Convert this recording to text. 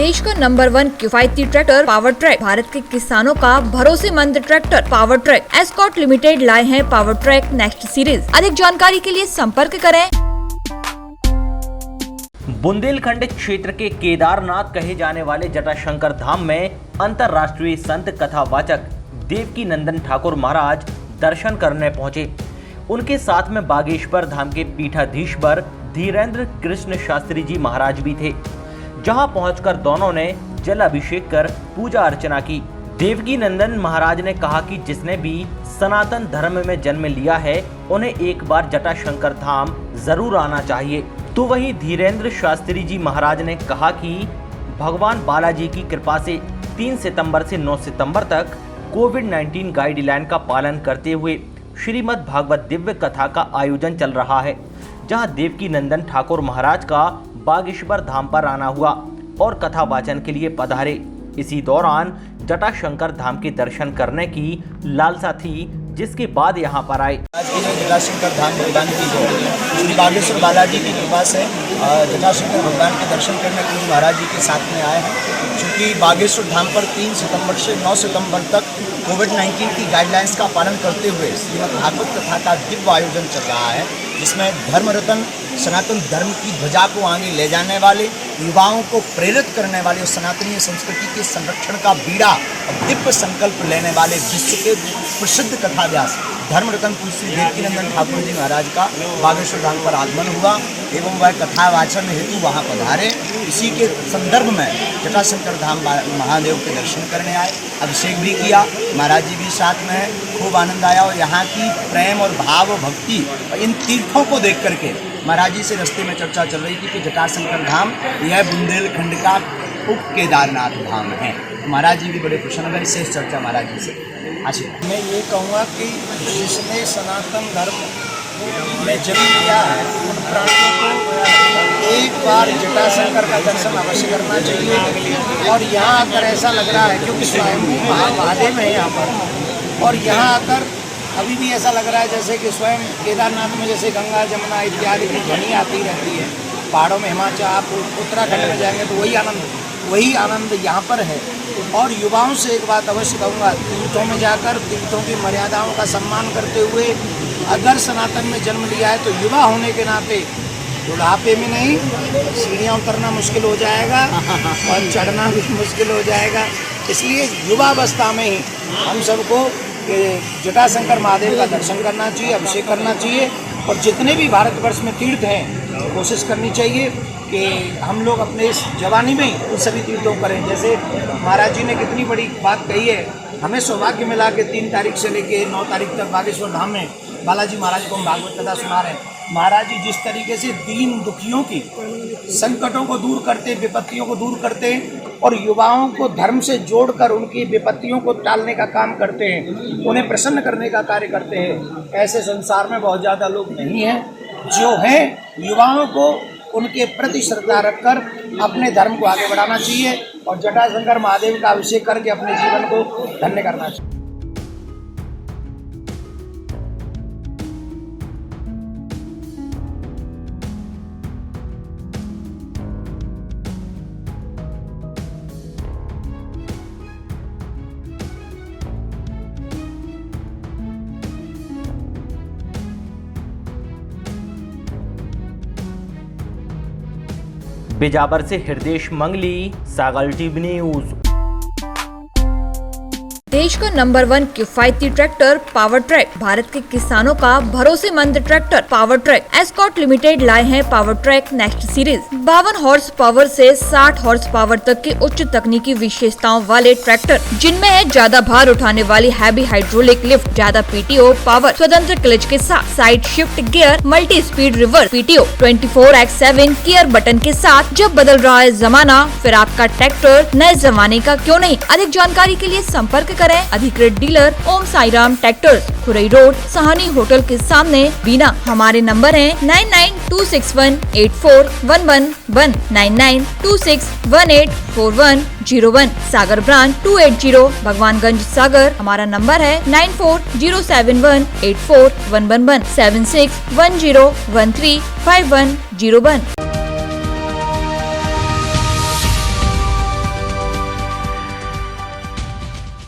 देश का नंबर 1 किफायती ट्रैक्टर पावर ट्रैक, भारत के किसानों का भरोसेमंद tractor power track escort limited लाए हैं पावर ट्रैक नेक्स्ट सीरीज। अधिक जानकारी के लिए संपर्क करें। बुंदेलखंड क्षेत्र के केदारनाथ कहे जाने वाले जटाशंकर धाम में अंतर्राष्ट्रीय संत कथावाचक देवकी नंदन ठाकुर महाराज दर्शन करने पहुंचे। उनके साथ में बागेश्वर धाम के पीठाधीश्वर धीरेन्द्र कृष्ण शास्त्री जी महाराज भी थे। जहां पहुंचकर दोनों ने जल अभिषेक कर पूजा अर्चना की। देवकी नंदन महाराज ने कहा कि जिसने भी सनातन धर्म में जन्म लिया है उन्हें एक बार जटाशंकर धाम जरूर आना चाहिए। तो वहीं धीरेन्द्र शास्त्री जी महाराज ने कहा कि भगवान बालाजी की कृपा से 3 सितंबर से 9 सितंबर तक कोविड-19 गाइडलाइन का पालन करते हुए श्रीमद् भागवत दिव्य कथा का आयोजन चल रहा है, जहां देवकी नंदन ठाकुर महाराज का बागेश्वर धाम पर आना हुआ और कथा वाचन के लिए पधारे। इसी दौरान जटाशंकर धाम के दर्शन करने की लालसा थी, जिसके बाद यहाँ पर आए। आज की जो जटाशंकर धाम भगवान की श्री बागेश्वर बालाजी की कृपा से जटाशंकर भगवान के दर्शन करने के लिए महाराज जी के साथ में आए हैं। चूँकि बागेश्वर धाम पर 3 सितंबर से 9 सितंबर तक कोविड-19 की गाइडलाइंस का पालन करते हुए श्रीमद् भागवत कथा का दिव्य आयोजन चल रहा है, जिसमें धर्म रतन सनातन धर्म की ध्वजा को आगे ले जाने वाले, युवाओं को प्रेरित करने वाले और सनातनीय संस्कृति के संरक्षण का बीड़ा और दिव्य संकल्प लेने वाले विश्व के प्रसिद्ध कथा व्यास धर्म रतन श्री देवकी नंदन ठाकुर जी महाराज का बागेश्वर धाम पर आगमन हुआ एवं वह कथा वाचन हेतु वहाँ पधारे। इसी के संदर्भ में जटाशंकर धाम महादेव के दर्शन करने आए, अभिषेक भी किया, महाराज जी भी साथ में, खूब आनंद आया। और यहाँ की प्रेम और भाव और भक्ति और इन तीर्थों को देख करके महाराज जी से रास्ते में चर्चा चल रही थी कि जटाशंकर धाम यह बुंदेलखंड का उप केदारनाथ धाम है। महाराज जी भी बड़े प्रसन्न हुए। विशेष चर्चा महाराज जी से। अच्छा, मैं ये कहूँगा कि जिसने सनातन धर्म में जन्म लिया है उन प्राणियों को एक बार जटाशंकर का दर्शन अवश्य करना चाहिए। और यहाँ आकर ऐसा लग रहा है, क्योंकि स्वयं महादेव है यहाँ पर, और यहाँ आकर अभी भी ऐसा लग रहा है जैसे कि स्वयं केदारनाथ में जैसे गंगा जमुना इत्यादि की ध्वनि आती रहती है। पहाड़ों में हिमाचल, आप उत्तराखंड में जाएंगे तो वही आनंद यहाँ पर है। और युवाओं से एक बात अवश्य कहूँगा, तीर्थों में जाकर तीर्थों की मर्यादाओं का सम्मान करते हुए अगर सनातन में जन्म लिया है तो युवा होने के नाते बुढ़ापे में नहीं, सीढ़ियाँ उतरना मुश्किल हो जाएगा और चढ़ना भी मुश्किल हो जाएगा। इसलिए युवावस्था में ही हम सबको जटाशंकर महादेव का दर्शन करना चाहिए, अभिषेक करना चाहिए। और जितने भी भारतवर्ष में तीर्थ हैं कोशिश करनी चाहिए कि हम लोग अपने इस जवानी में ही उन सभी तीर्थों को करें। जैसे महाराज जी ने कितनी बड़ी बात कही है, हमें सौभाग्य मिला कि 3 तारीख से लेके 9 तारीख तक बागेश्वर धाम में बालाजी महाराज को हम भागवत कथा सुना रहे हैं। महाराज जी जिस तरीके से दीन दुखियों की संकटों को दूर करते, विपत्तियों को दूर करते और युवाओं को धर्म से जोड़कर उनकी विपत्तियों को टालने का काम करते हैं, उन्हें प्रसन्न करने का कार्य करते हैं। ऐसे संसार में बहुत ज़्यादा लोग नहीं हैं। जो हैं युवाओं को उनके प्रति श्रद्धा रखकर अपने धर्म को आगे बढ़ाना चाहिए और जटाशंकर महादेव का अभिषेक करके अपने जीवन को धन्य करना चाहिए। बिजावर से हृदय मंगली, सागर टीवी न्यूज। देश का नंबर 1 किफायती ट्रैक्टर पावर ट्रैक, भारत के किसानों का भरोसेमंद tractor power track escort limited लाए हैं power track next series. 52 horse power से 60 हॉर्स पावर तक के उच्च तकनीकी विशेषताओं वाले ट्रैक्टर, जिनमें है ज्यादा भार उठाने वाली हैवी हाइड्रोलिक लिफ्ट, ज्यादा पीटीओ पावर, स्वतंत्र क्लच के साथ side shift gear, multi speed reverse PTO, 24x7 gear button के साथ। जब बदल रहा है जमाना, फिर आपका ट्रैक्टर नए जमाने का क्यों नहीं। अधिक जानकारी के लिए संपर्क करें। अधिकृत dealer Om Sai Ram tractors, Khurai road, Sahani hotel के सामने, बीना। हमारे नंबर है 9926184111, 9926184101। सागर ब्रांच 280 भगवानगंज सागर। हमारा नंबर है 9407184111, 7610135101।